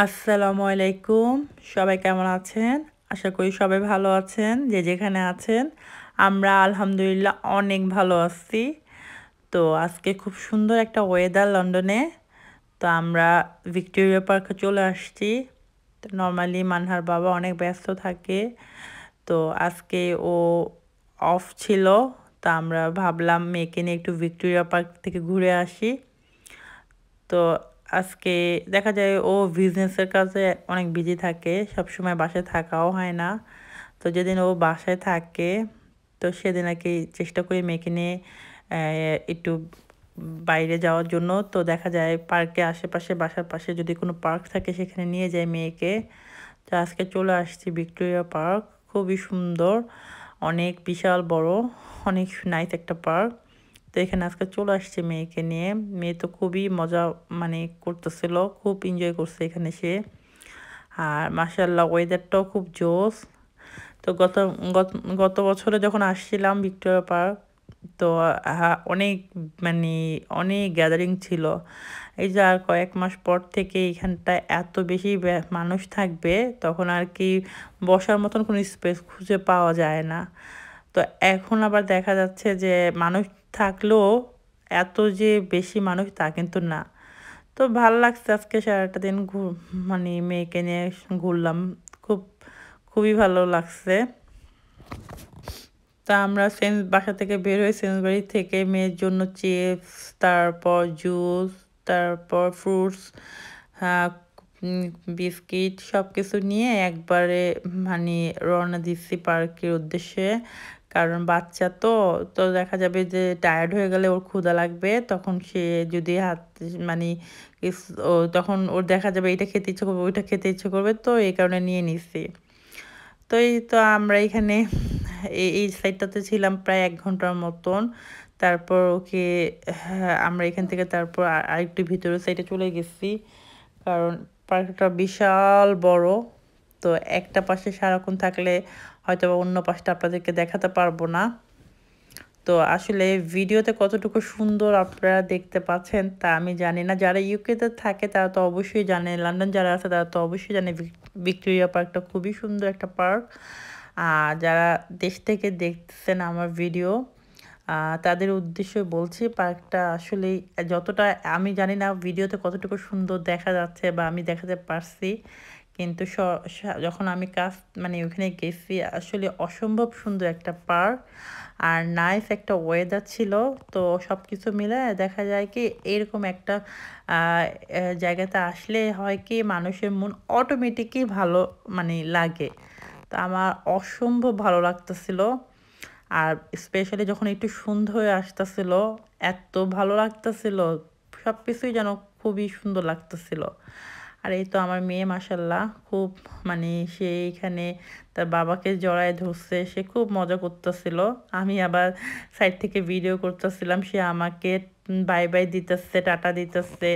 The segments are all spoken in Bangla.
আসসালামু আলাইকুম। সবাই কেমন আছেন? আশা করি সবাই ভালো আছেন, যে যেখানে আছেন। আমরা আলহামদুলিল্লাহ অনেক ভালো আছি। তো আজকে খুব সুন্দর একটা ওয়েদার লন্ডনে। তো আমরা ভিক্টোরিয়া পার্কে চলে আসছি। তো নরমালি মানহার বাবা অনেক ব্যস্ত থাকে। তো আজকে ও অফ ছিল। তো আমরা ভাবলাম মেয়েকে নিয়ে একটু ভিক্টোরিয়া পার্ক থেকে ঘুরে আসি। তো আজকে দেখা যায় ও বিজনেসের কাজে অনেক বিজি থাকে, সবসময় বাসায় থাকাও হয় না। তো যেদিন ও বাসায় থাকে, তো সেদিন আর কি চেষ্টা করি মেয়েকে নিয়ে একটু বাইরে যাওয়ার জন্য। তো দেখা যায় পার্কে আশেপাশে, বাসার পাশে যদি কোনো পার্ক থাকে সেখানে নিয়ে যায় মেয়েকে। তো আজকে চলে আসছি ভিক্টোরিয়া পার্ক। খুবই সুন্দর, অনেক বিশাল বড়, অনেক নাইস একটা পার্ক। তো এখানে আজকে চলে আসছে মেয়েকে নিয়ে। মেয়ে তো খুবই মজা মানে করতেছিল, খুব এনজয় করছে এখানে সে। আর মাশাআল্লাহ ওয়েদারটাও খুব জোস। তো গত গত বছরে যখন আসছিলাম ভিক্টোরিয়া পার্ক, তো অনেক মানে অনেক গ্যাদারিং ছিল। এই যে আর কয়েক মাস পর থেকে এখানটায় এত বেশি মানুষ থাকবে, তখন আর কি বসার মতন কোনো স্পেস খুঁজে পাওয়া যায় না। তো এখন আবার দেখা যাচ্ছে যে মানুষ থাকলেও এত যে বেশি মানুষ তা কিন্তু না। তো ভালো লাগছে, আজকে সারাটা দিন মানে মেয়েকে নিয়ে ঘুরলাম। খুব খুবই ভালো লাগছে। তা আমরা বাসা থেকে বের হয়ে সেন্সবাড়ি থেকে মেয়ের জন্য চিপস, তারপর জুস, তারপর ফ্রুটস, বিস্কিট সব কিছু নিয়ে একবারে মানে রওনা দিচ্ছি পার্কের উদ্দেশ্যে। কারণ বাচ্চা তো, তো দেখা যাবে যে টায়ার্ড হয়ে গেলে ওর ক্ষুধা লাগবে, তখন সে যদি মানে তখন ওর দেখা যাবে এটা খেতে ইচ্ছে করবে, ওইটা খেতে ইচ্ছে করবে, তো এই কারণে নিয়ে নিচ্ছি। তো এই তো আমরা এখানে এই সাইডটাতে ছিলাম প্রায় 1 ঘন্টার মতন। তারপর ওকে আমরা এখান থেকে তারপর আরেকটু ভিতরের সাইডে চলে গেছি। কারণ পার্কটা বিশাল বড়। তো একটা পাশে সারাক্ষণ থাকলে হয়তো বা অন্য পাশটা আপনাদেরকে দেখাতে পারবো না। তো আসলে ভিডিওতে কতটুকু সুন্দর আপনারা দেখতে পাচ্ছেন তা আমি জানি না। যারা ইউকেতে থাকে তারা তো অবশ্যই জানে, লন্ডন যারা আছে তারা তো অবশ্যই জানে ভিক্টোরিয়া পার্কটা খুবই সুন্দর একটা পার্ক। আর যারা দেশ থেকে দেখতেছেন আমার ভিডিও, তাদের উদ্দেশ্যে বলছি পার্কটা আসলে যতটা আমি জানি না ভিডিওতে কতটুকু সুন্দর দেখা যাচ্ছে বা আমি দেখাতে পারছি, কিন্তু যখন আমি মানে ওখানে গেছি আসলে অসম্ভব সুন্দর একটা পার্ক। আর নাইস একটা ওয়েদার ছিল। তো সব কিছু মিলে দেখা যায় কি এরকম একটা জায়গাতে আসলে হয় কি মানুষের মন অটোমেটিকই ভালো মানে লাগে। তা আমার অসম্ভব ভালো লাগতেছিল। আর স্পেশালি যখন একটু সন্ধ্যা হয়ে আসতেছিল, এত ভালো লাগতেছিল, সব কিছুই যেন খুবই সুন্দর লাগতেছিল। আর এই তো আমার মেয়ে মাশাল্লাহ খুব মানে সে এখানে তার বাবাকে জড়ায় ধরছে, সে খুব মজা করতেছিল। আমি আবার সাইড থেকে ভিডিও করতেছিলাম, সে আমাকে বাই বাই দিতেছে, টাটা দিতেছে,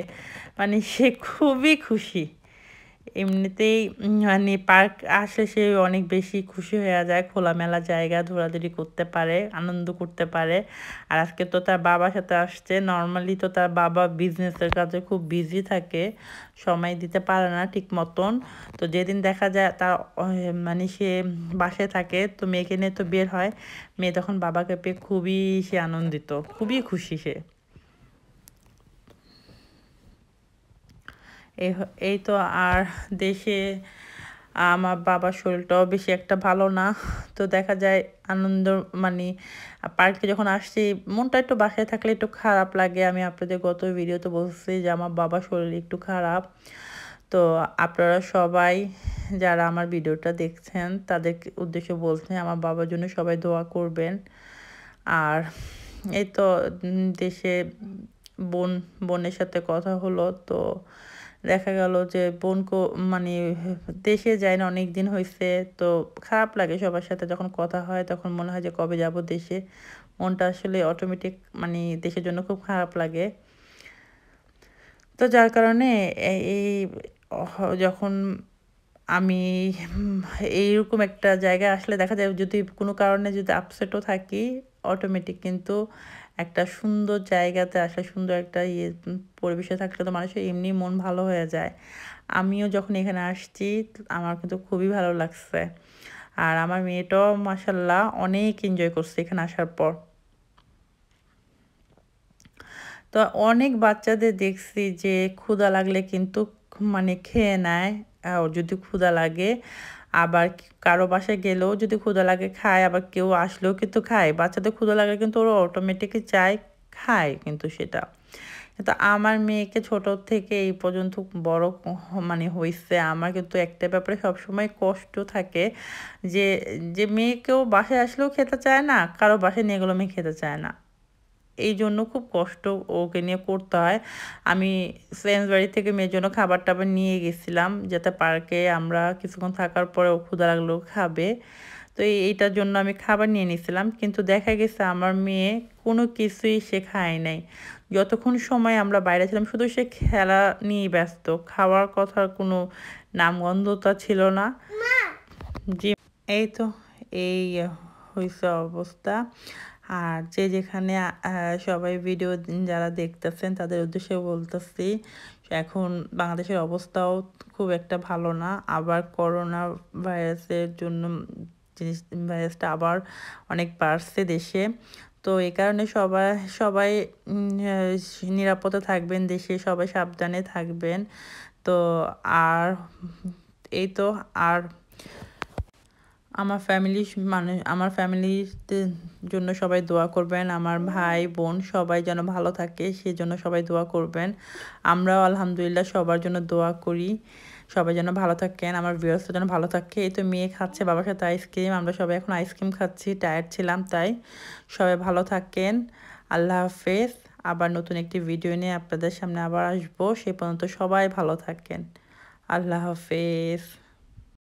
মানে সে খুবই খুশি। এমনিতেই মানে পার্ক আসলে সে অনেক বেশি খুশি হয়ে যায়, খোলামেলা জায়গা, ঘোরাঘুরি করতে পারে, আনন্দ করতে পারে। আর আজকে তো তার বাবার সাথে আসছে। নর্মালি তো তার বাবা বিজনেসের কাজে খুব বিজি থাকে, সময় দিতে পারে না ঠিক মতন। তো যেদিন দেখা যায় তার মানে সে বাসায় থাকে, তো মেয়েকে নিয়ে তো বের হয়, মেয়ে তখন বাবাকে পেয়ে খুবই সে আনন্দিত, খুবই খুশি সে। এই তো। আর দেশে আমার বাবার শরীরটাও বেশি একটা ভালো না। তো দেখা যায় আনন্দ মানে পার্কে যখন আসছি মনটা একটু বাসায় থাকলে একটু খারাপ লাগে। আমি আপনাদের গত ভিডিওতে বলছি যে আমার বাবার শরীর একটু খারাপ। তো আপনারা সবাই যারা আমার ভিডিওটা দেখছেন তাদের উদ্দেশ্যে বলছেন আমার বাবার জন্য সবাই দোয়া করবেন। আর এই তো দেশে বোনের সাথে কথা হলো। তো দেখা গেল যে মানে দেশে যায় না, অনেক দিন হয়েছে। তো খারাপ লাগে সবার সাথে যখন কথা হয়, তখন মনে হয় যে কবে যাব দেশে। মনটা আসলে অটোমেটিক মানে দেশের জন্য খুব খারাপ লাগে। তো যার কারণে এই যখন আমি এইরকম একটা জায়গায় আসলে দেখা যায় যদি কোনো কারণে যদি আপসেটও থাকি, অটোমেটিক কিন্তু একটা সুন্দর জায়গাতে আসলে সুন্দর একটা পরিবেশে থাকলে তো মানুষের এমনি মন ভালো হয়ে যায়। আমিও যখন এখানে আসছি আমার কিন্তু খুবই ভালো লাগছে। আর আমার মেয়েটাও মাশাআল্লাহ অনেক এনজয় করছে এখানে আসার পর। তো অনেক বাচ্চাদের দেখছি যে ক্ষুধা লাগলে কিন্তু মানে খেয়ে নেয়। ওর যদি ক্ষুধা লাগে, আবার কারো বাসায় গেলেও যদি ক্ষুধা লাগে খায়, আবার কেউ আসলেও কিন্তু খায়। বাচ্চাদের ক্ষুধা লাগলে কিন্তু ওরা অটোমেটিকই চায়, খায় কিন্তু সেটা। কিন্তু আমার মেয়েকে ছোট থেকে এই পর্যন্ত বড় মানে হইছে। আমার কিন্তু একটা ব্যাপারে সবসময় কষ্ট থাকে যে, যে মেয়েকেও বাসায় আসলেও খেতে চায় না, কারো বাসায় নিয়ে গেলেও মেয়ে খেতে চায় না। এইজন্য খুব কষ্ট ওকে নিয়ে করতে হয়। আমি ফ্রেন্ডস বাড়ি থেকে মেয়ের জন্য খাবার-টাবার নিয়ে গেছিলাম, যাতে পার্কে আমরা কিছুক্ষণ থাকার পরে ও ক্ষুধা লাগলেও খাবে। তো এইটার জন্য আমি খাবার নিয়ে নিছিলাম। কিন্তু দেখা গেছে আমার মেয়ে কোনো কিছুই সে খায় নাই। যতক্ষণ সময় আমরা বাইরে ছিলাম শুধু সে খেলা নিয়েই ব্যস্ত। খাওয়ার কথার কোনো নামগন্ধতা ছিল না। জি, এই তো এই হইছে অবস্থা। আর যে যেখানে সবাই ভিডিও যারা দেখতেছেন তাদের উদ্দেশ্যে বলতেছি, এখন বাংলাদেশের অবস্থাও খুব একটা ভালো না। আবার করোনা ভাইরাসের জন্য জিনিস ভাইরাসটা আবার অনেক বাড়ছে দেশে। তো এই কারণে সবাই সবাই নিরাপদে থাকবেন, দেশে সবাই সাবধানে থাকবেন। তো আর এই তো আর আমার ফ্যামিলিতে জন্য সবাই দোয়া করবেন। আমার ভাই, বোন সবাই যেন ভালো থাকে সেজন্য সবাই দোয়া করবেন। আমরাও আলহামদুলিল্লাহ সবার জন্য দোয়া করি। সবাই যেন ভালো থাকেন। আমার ভিউয়ার্সরা যেন ভালো থাকে। এই তো মেয়ে খাচ্ছে বাবার সাথে আইসক্রিম। আমরা সবাই এখন আইসক্রিম খাচ্ছি। টায়ার্ড ছিলাম তাই। সবাই ভালো থাকেন। আল্লাহ হাফেজ। আবার নতুন একটি ভিডিও নিয়ে আপনাদের সামনে আবার আসবো। সে পর্যন্ত সবাই ভালো থাকেন। আল্লাহ হাফেজ।